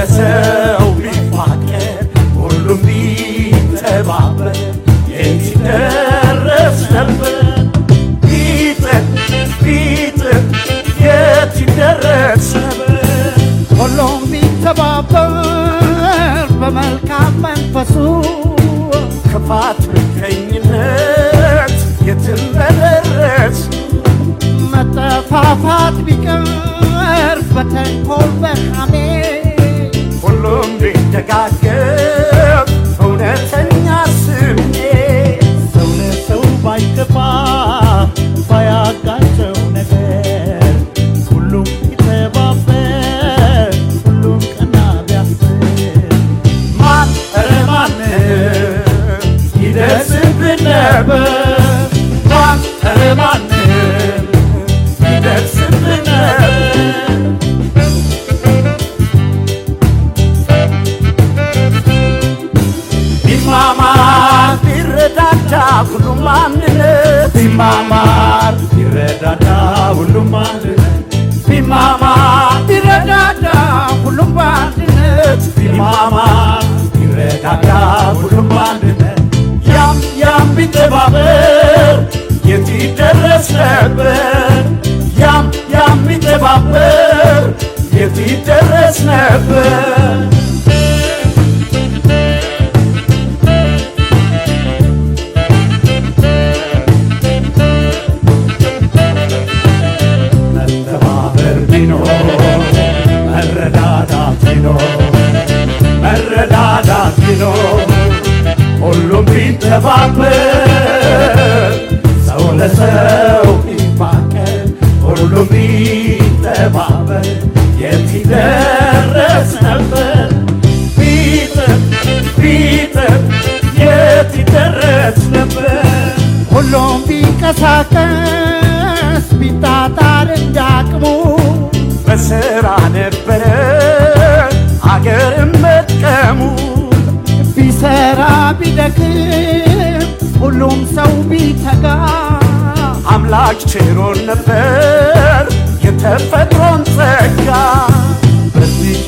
ለሰው ቢፋቀር ሁሉም ቢተባበር የት ይደረስ ነበር ቢጥር የት ይደረስ ነበር ሁሉም ቢተባበር በመልካም መንፈሱ ክፋት ምቀኝነት የትም በደረስ መጠፋፋት ቢቀር በተንኮል በሐሜት ሁሉም ቢደጋገፍ እውነተኛ ስሜት ሰው ለሰው ባይገባ ባያጋጨው ነገር ሁሉም ቢተባበር ሁሉም ቀና ቢያስብ ማን ኧረ ማን ይደርስብን ነበር ማን ኧረ ማን ይደርስብን ነበር ቢማማር ቢረዳዳ ሁሉም አንድነት ቢማማር ቢረዳዳ ሁሉም አንድነት ቢማማር ቢረዳዳ ሁሉም በአንድነት ቢማማር ቢረዳዳ ሁሉም በአንድነት ያም ቢተባበር የት ይደረስ ነበር ያም ቢተባበር የት ይደረስ ነበር መተባበር ቢኖር መረዳዳት ቢኖር ሁሉም ቢተባበር ሰው ለሰው ቢፋቀር ሁሉም ቢተባበር የት ይደረስ ነበር ቢጥር የት ይደረስ ነበር ሁሉም ቢንቀሳቀስ ቢጣጣር እንዳቅሙ በሥራ ነበረ አገርም መጥቀሙ ቢሰራ ቢደክም ሁሉም ሰው ቢተጋ አምላክ ችሮን ነበር የተፈጥሮን ጸጋ በዚች